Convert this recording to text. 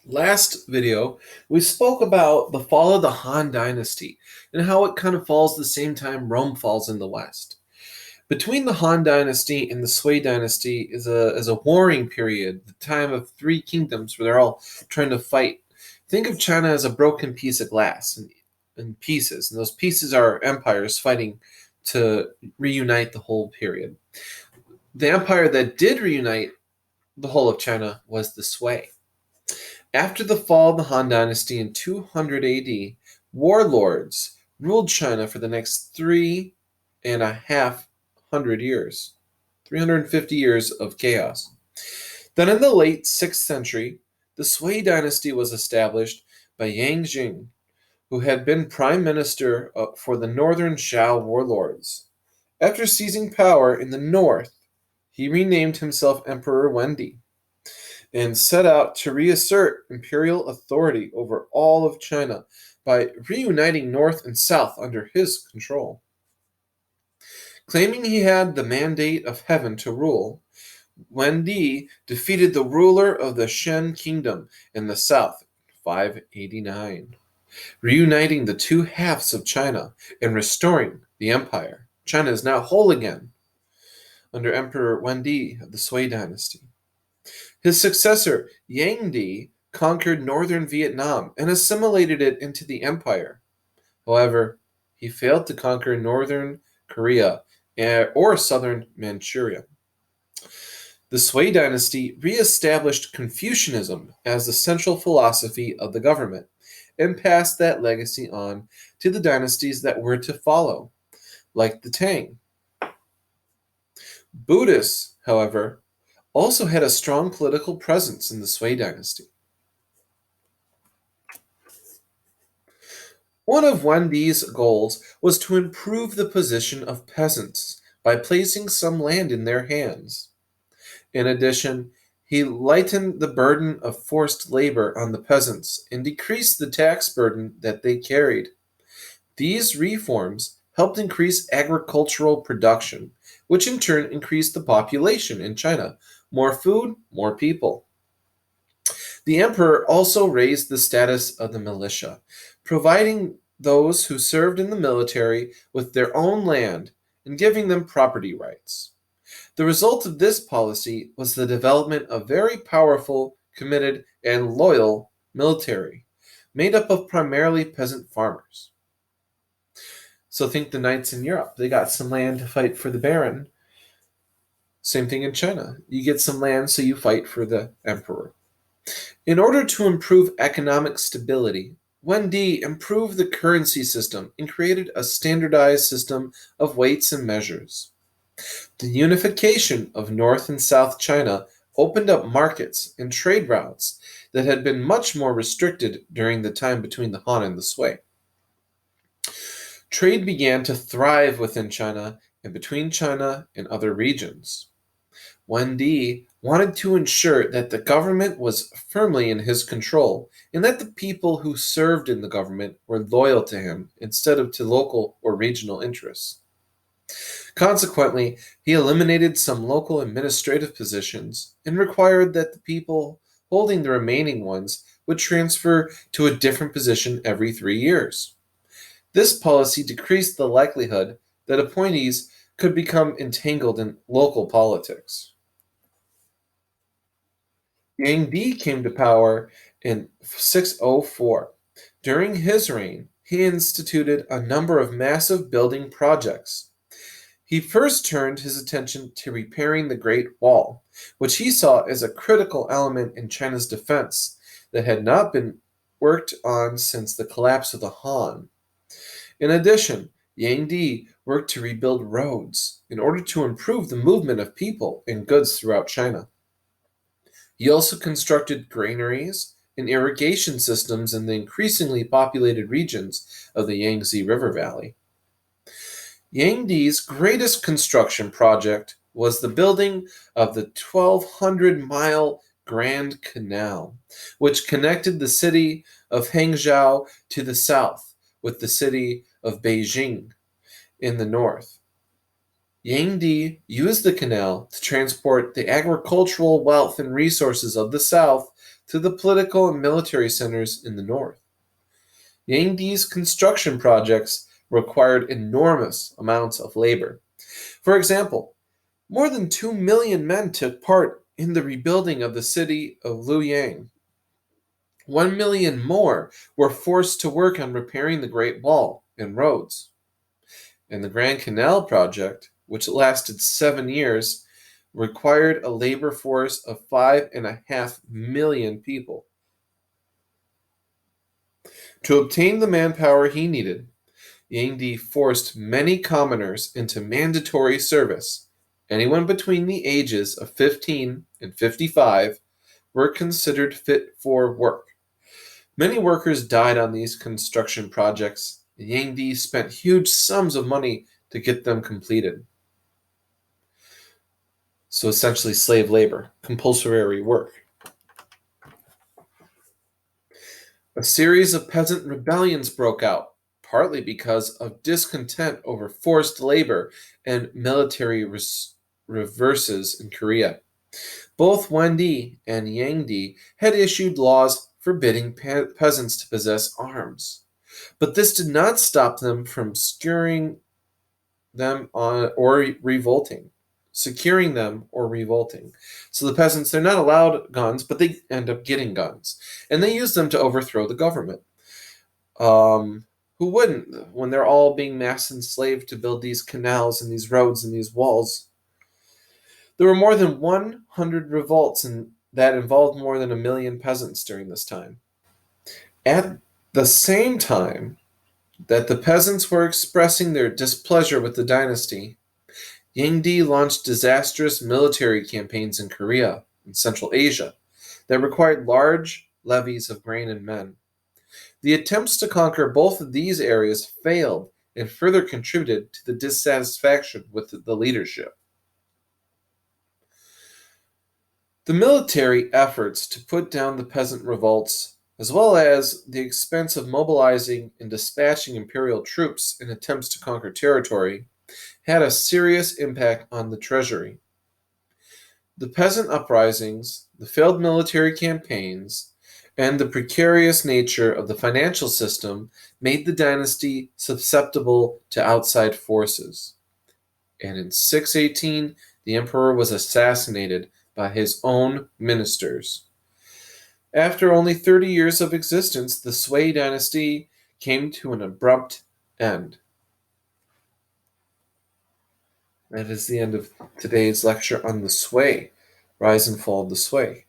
Last video, we spoke about the fall of the Han Dynasty and how it kind of falls the same time Rome falls in the West. Between the Han Dynasty and the Sui Dynasty is a warring period, the time of three kingdoms where they're all trying to fight. Think of China as a broken piece of glass in pieces, and those pieces are empires fighting to reunite the whole period. The empire that did reunite the whole of China was the Sui. After the fall of the Han Dynasty in 200 AD, warlords ruled China for the next 3.5 years, 350 years of chaos. Then in the late 6th century, the Sui dynasty was established by Yang Jing, who had been prime minister for the northern Zhao warlords. After seizing power in the north, he renamed himself Emperor Wendi and set out to reassert imperial authority over all of China by reuniting North and South under his control. Claiming he had the mandate of heaven to rule, Wendi defeated the ruler of the Shen kingdom in the south in 589, reuniting the two halves of China and restoring the empire. China is now whole again under Emperor Wendi of the Sui dynasty. His successor, Yang Di, conquered northern Vietnam and assimilated it into the empire. However, he failed to conquer northern Korea or southern Manchuria. The Sui dynasty re-established Confucianism as the central philosophy of the government and passed that legacy on to the dynasties that were to follow, like the Tang. Buddhists, however, also had a strong political presence in the Sui dynasty. One of Wendi's goals was to improve the position of peasants by placing some land in their hands. In addition, he lightened the burden of forced labor on the peasants and decreased the tax burden that they carried. These reforms helped increase agricultural production, which in turn increased the population in China. More food, more people. The emperor also raised the status of the militia, providing those who served in the military with their own land and giving them property rights. The result of this policy was the development of very powerful, committed, and loyal military, made up of primarily peasant farmers. So think the knights in Europe. They got some land to fight for the baron. Same thing in China. You get some land, so you fight for the emperor. In order to improve economic stability, Wendi improved the currency system and created a standardized system of weights and measures. The unification of North and South China opened up markets and trade routes that had been much more restricted during the time between the Han and the Sui. Trade began to thrive within China and between China and other regions. Wendi wanted to ensure that the government was firmly in his control and that the people who served in the government were loyal to him instead of to local or regional interests. Consequently, he eliminated some local administrative positions and required that the people holding the remaining ones would transfer to a different position every 3 years. This policy decreased the likelihood that appointees could become entangled in local politics. Yang Di came to power in 604. During his reign, he instituted a number of massive building projects. He first turned his attention to repairing the Great Wall, which he saw as a critical element in China's defense that had not been worked on since the collapse of the Han. In addition, Yang Di worked to rebuild roads in order to improve the movement of people and goods throughout China. He also constructed granaries and irrigation systems in the increasingly populated regions of the Yangtze River Valley. Yang Di's greatest construction project was the building of the 1,200-mile Grand Canal, which connected the city of Hangzhou to the south with the city of Beijing in the north. Yang Di used the canal to transport the agricultural wealth and resources of the south to the political and military centers in the north. Yangdi's construction projects required enormous amounts of labor. For example, more than 2 million men took part in the rebuilding of the city of Luoyang. 1 million more were forced to work on repairing the Great Wall and roads. And the Grand Canal project, which lasted 7 years, required a labor force of 5.5 million people. To obtain the manpower he needed, Yangdi forced many commoners into mandatory service. Anyone between the ages of 15 and 55 were considered fit for work. Many workers died on these construction projects, and Yangdi spent huge sums of money to get them completed. So essentially slave labor, compulsory work. A series of peasant rebellions broke out, partly because of discontent over forced labor and military reverses in Korea. Both Wendi and Yangdi had issued laws forbidding peasants to possess arms, but this did not stop them from securing them or revolting. Securing them or revolting. So the peasants, they're not allowed guns, but they end up getting guns. And they use them to overthrow the government. Who wouldn't when they're all being mass enslaved to build these canals and these roads and these walls? There were more than 100 revolts that involved more than 1 million peasants during this time. At the same time that the peasants were expressing their displeasure with the dynasty, Yangdi launched disastrous military campaigns in Korea and Central Asia that required large levies of grain and men. The attempts to conquer both of these areas failed and further contributed to the dissatisfaction with the leadership. The military efforts to put down the peasant revolts, as well as the expense of mobilizing and dispatching imperial troops in attempts to conquer territory, had a serious impact on the treasury. The peasant uprisings, the failed military campaigns, and the precarious nature of the financial system made the dynasty susceptible to outside forces. And in 618, the emperor was assassinated by his own ministers. After only 30 years of existence, the Sui Dynasty came to an abrupt end. That is the end of today's lecture on the Sui, rise and fall of the Sui.